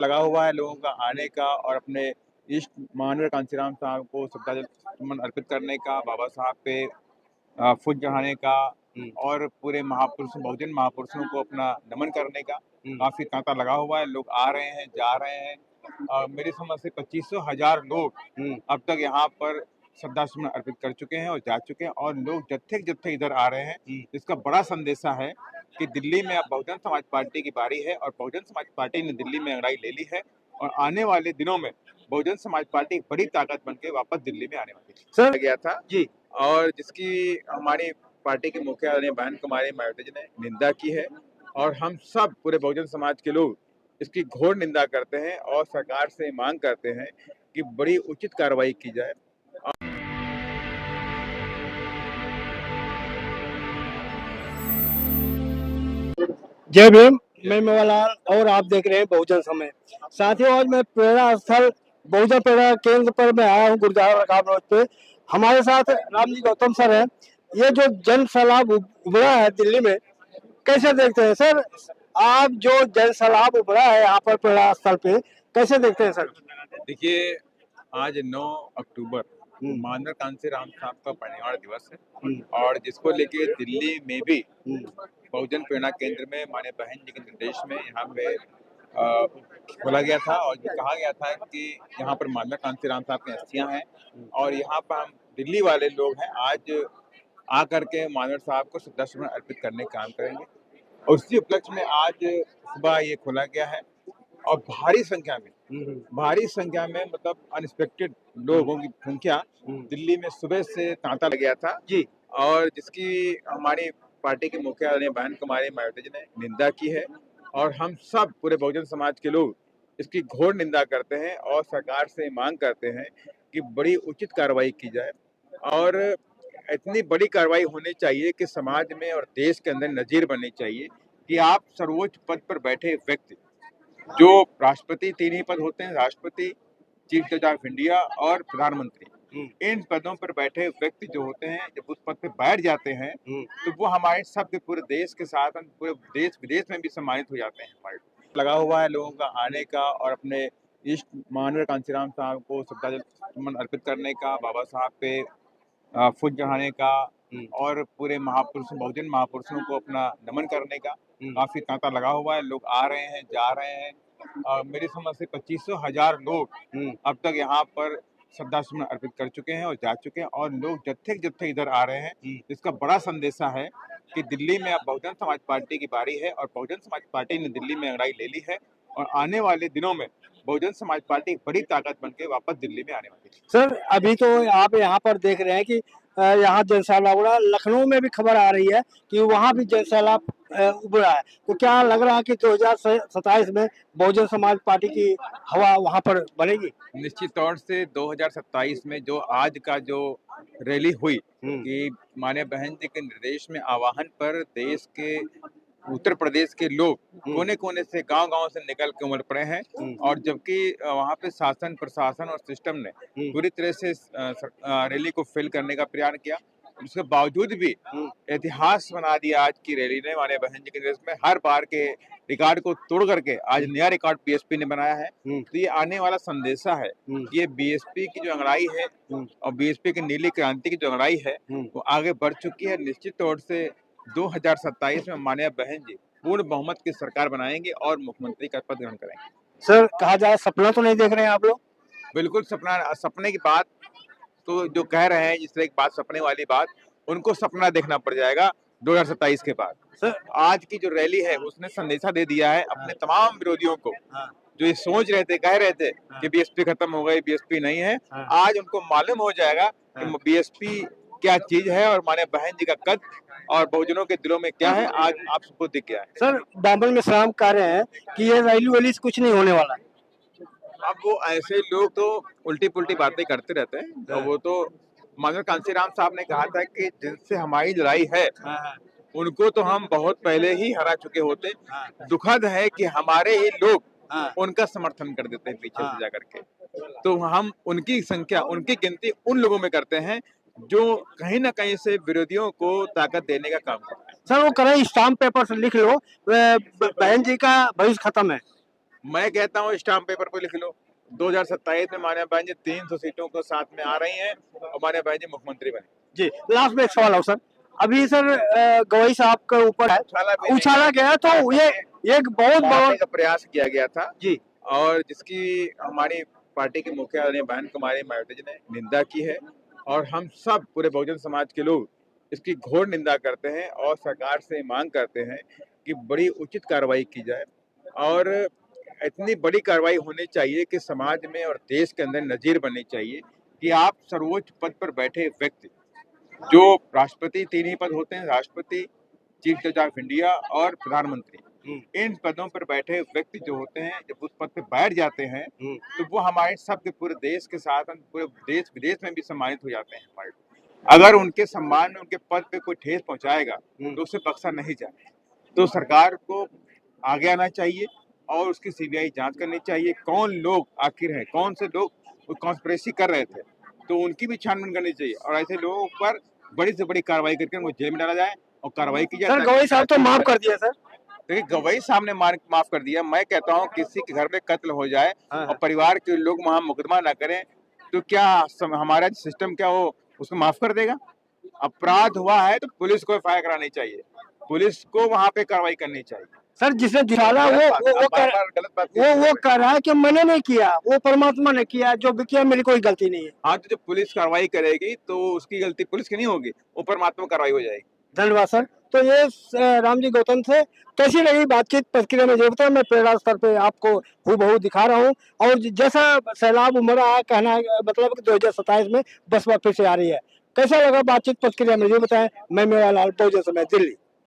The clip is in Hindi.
लगा हुआ है लोगों का आने का और अपने इष्ट माननीय कांशीराम साहब को श्रद्धांजलि अर्पित करने का, बाबा साहब पे फूल चढ़ाने का और पूरे महापुरुषों बहुजन महापुरुषों को अपना नमन करने का काफी तांता लगा हुआ है। लोग आ रहे हैं, जा रहे हैं। मेरी समझ से 2500 हजार लोग अब तक यहाँ पर श्रद्धासुमन अर्पित कर चुके हैं और जा चुके हैं और लोग जत्थे जत्थे इधर आ रहे हैं। इसका बड़ा संदेशा है कि दिल्ली में अब बहुजन समाज पार्टी की बारी है और बहुजन समाज पार्टी ने दिल्ली में अंगड़ाई ले ली है और आने वाले दिनों में बहुजन समाज पार्टी एक बड़ी ताकत बनके वापस दिल्ली में आने वाली है। सर गया था जी और जिसकी हमारी पार्टी के मुखिया बहन कुमारी मायावती जी ने निंदा की है और हम सब पूरे बहुजन समाज के लोग इसकी घोर निंदा करते हैं और सरकार से मांग करते हैं कि बड़ी उचित कार्रवाई की जाए। जय भीम। मैं मेवालाल और आप देख रहे हैं बहुजन समय। साथियों, आज मैं प्रेरणा स्थल बहुजन प्रेरणा केंद्र पर मैं आया हूँ गुरुद्वारा रकाब रोड पे। हमारे साथ राम जी गौतम सर हैं। ये जो जन सैलाब उभरा है दिल्ली में, कैसे देखते हैं सर? आप जो जन सैलाब उभरा है यहाँ पर प्रेरणा स्थल पे, कैसे देखते हैं सर? देखिए, आज 9 अक्टूबर माननीय कांशीराम साहब का परिनिर्वाण दिवस है और जिसको लेके दिल्ली में भी बहुजन प्रेरणा केंद्र में माननीय बहन जी के निर्देश में यहाँ पे खोला गया था और ये कहा गया था कि यहाँ पर माननीय कांशीराम साहब की अस्थियां हैं और यहाँ पर हम दिल्ली वाले लोग हैं आज आकर के माननीय साहब को श्रद्धासुमन अर्पित करने का काम करेंगे और उसी उपलक्ष्य में आज सुबह ये खोला गया है और भारी संख्या में मतलब अनएक्सपेक्टेड लोगों की संख्या दिल्ली में सुबह से तांता लग गया था जी और जिसकी हमारी पार्टी के मुखिया बहन कुमारी मायावती जी ने निंदा की है और हम सब पूरे बहुजन समाज के लोग इसकी घोर निंदा करते हैं और सरकार से मांग करते हैं कि बड़ी उचित कार्रवाई की जाए और इतनी बड़ी कार्रवाई होनी चाहिए कि समाज में और देश के अंदर नजीर बननी चाहिए कि आप सर्वोच्च पद पर बैठे व्यक्ति, जो राष्ट्रपति 3 ही पद होते हैं, राष्ट्रपति, चीफ जज ऑफ इंडिया और प्रधानमंत्री, इन पदों पर बैठे व्यक्ति जो होते हैं जब उस पद पर बैठ जाते हैं तो वो हमारे सबके पूरे देश के साथ पूरे देश विदेश में भी सम्मानित हो जाते हैं। हमारे लगा हुआ है लोगों का आने का और अपने इष्ट माननीय कांशीराम साहब को श्रद्धांजलि अर्पित करने का, बाबा साहब पे फूल चढ़ाने का और पूरे महापुरुषों बहुजन महापुरुषों को अपना नमन करने का काफी तांता लगा हुआ है। लोग आ रहे हैं, जा रहे हैं। मेरी समझ से 2500 हजार लोग अब तक यहाँ पर श्रद्धासुमन अर्पित कर चुके हैं और जा चुके हैं और लोग जत्थे जत्थे इधर आ रहे हैं। इसका बड़ा संदेशा है कि दिल्ली में अब बहुजन समाज पार्टी की बारी है और बहुजन समाज पार्टी ने दिल्ली में अंगड़ाई ले ली है और आने वाले दिनों में बहुजन समाज पार्टी एक बड़ी ताकत बनके वापस दिल्ली में आने वाली है। सर, अभी तो आप यहाँ पर देख रहे हैं कि यहाँ जन सैलाब उभरा। लखनऊ में भी खबर आ रही है कि वहाँ भी जन सैलाब उभरा है। तो क्या लग रहा है कि 2027 में बहुजन समाज पार्टी की हवा वहाँ पर बनेगी? निश्चित तौर से 2027 में जो आज का जो रैली हुई कि माननीय बहन जी के निर्देश में आह्वान पर देश के उत्तर प्रदेश के लोग कोने कोने से गांव-गांव से निकल के उमड़ पड़े हैं और जबकि वहां पे शासन प्रशासन और सिस्टम ने पूरी तरह से रैली को फेल करने का प्रयास किया, उसके बावजूद भी इतिहास बना दिया आज की रैली ने माननीय बहन जी के निर्देश में। हर बार के रिकॉर्ड को तोड़ करके आज नया रिकॉर्ड बीएसपी ने बनाया है। तो ये आने वाला संदेशा है कि ये बीएसपी की जो अंगड़ाई है और बीएसपी की नीली क्रांति की जो अंगड़ाई है वो आगे बढ़ चुकी है। निश्चित तौर से 2027 में माननीय बहन जी पूर्ण बहुमत की सरकार बनाएंगे और मुख्यमंत्री का पद ग्रहण करेंगे। सर, कहा जाए सपना तो नहीं देख रहे हैं आप लोग? बिल्कुल सपने की बात तो जो कह रहे हैं जिस तरह की बात सपने वाली बात, उनको सपना देखना पड़ जाएगा 2027 के बाद। सर, आज की जो रैली है उसने संदेशा दे दिया है अपने तमाम विरोधियों को जो ये सोच रहे थे, कह रहे थे कि बीएसपी खत्म हो गई, बीएसपी नहीं है। आज उनको मालूम हो जाएगा कि बीएसपी क्या चीज है और माननीय बहन जी का कद और बहुजनों के दिलों में क्या है, आज आप सबको दिख गया है। सर, बाबुल मिश्राम कह रहे हैं कि ये रैली वैली से कुछ नहीं होने वाला है। अब वो ऐसे लोग तो उल्टी पुल्टी बातें करते रहते हैं और वो तो माननीय कांशीराम साहब ने कहा था कि जिनसे हमारी लड़ाई है उनको तो हम बहुत पहले ही हरा चुके होते। दुखद है कि हमारे ही लोग उनका समर्थन कर देते हैं पीछे से जाकर के। तो हम उनकी संख्या, उनकी गिनती उन लोगों में करते हैं जो कहीं ना कहीं से विरोधियों को ताकत देने का काम करते हैं। सर, वो करें स्टाम्प पेपर से लिख लो बहन जी का भविष्य खत्म है। मैं कहता हूँ स्टाम्प पेपर पर लिख लो, 2027 में मान्य बहन जी 300 सीटों को साथ में आ रही हैं और मान्य बहन जी मुख्यमंत्री बने। जी लास्ट में एक सवाल हो सर, अभी सर गवई साहब के ऊपर है उछाला गया तो ये एक बहुत बड़ा मारने का प्रयास किया गया था जी और जिसकी हमारी पार्टी के मुखिया आदरणीय बहन कुमारी मायावती जी ने निंदा की है और हम सब पूरे बहुजन समाज के लोग इसकी घोर निंदा करते हैं और सरकार से मांग करते हैं कि बड़ी उचित कार्रवाई की जाए और इतनी बड़ी कार्रवाई होनी चाहिए कि समाज में और देश के अंदर नजीर बननी चाहिए कि आप सर्वोच्च पद पर बैठे व्यक्ति, जो राष्ट्रपति 3 ही पद होते हैं, राष्ट्रपति, चीफ जज ऑफ इंडिया और प्रधानमंत्री, इन पदों पर बैठे व्यक्ति जो होते हैं जब उस पद पर बैठ जाते हैं तो वो हमारे सबके पूरे देश के साथ पूरे देश विदेश में भी सम्मानित हो जाते हैं हमारे। अगर उनके सम्मान में उनके पद पे कोई ठेस पहुंचाएगा तो उसे बख्शा नहीं जाए। तो सरकार को आगे आना चाहिए और उसकी सीबीआई जांच करनी चाहिए, कौन लोग आखिर हैं, कौन से लोग कॉन्स्पिरेसी कर रहे थे, तो उनकी भी छानबीन करनी चाहिए और ऐसे लोगों पर बड़ी से बड़ी कार्रवाई करके उनको जेल में डाला जाए और कार्रवाई की जाए। सर गवई साहब तो माफ कर दिया सर। देखिए गवई साहब ने माफ कर दिया। मैं कहता हूँ किसी के घर में कत्ल हो जाए और परिवार के लोग वहां मुकदमा ना करें तो क्या हमारा सिस्टम क्या वो उसको माफ कर देगा? अपराध हुआ है तो पुलिस को एफआईआर करानी चाहिए, पुलिस को वहां पे कार्रवाई करनी चाहिए। सर जिसने दिखाला वो कह रहा है कि मैंने नहीं किया, वो परमात्मा ने किया, जो भी किया मेरी कोई गलती नहीं है। हाँ तो जब पुलिस कार्रवाई करेगी तो उसकी गलती पुलिस की नहीं होगी, वो परमात्मा कार्रवाई हो जाएगी। धन्यवाद सर। तो ये रामजी गौतम से कैसी लगी बातचीत प्रतिक्रिया में जरूर बताएं। मैं प्रेरणा स्तर पे आपको हूबहू दिखा रहा हूँ और जैसा सैलाब उमड़ा है कहना मतलब 2027 में बसपा फिर से आ रही है। कैसा लगा बातचीत प्रतिक्रिया में जरूर बताएं। मैं मेवालाल, बहुजन समाज, दिल्ली।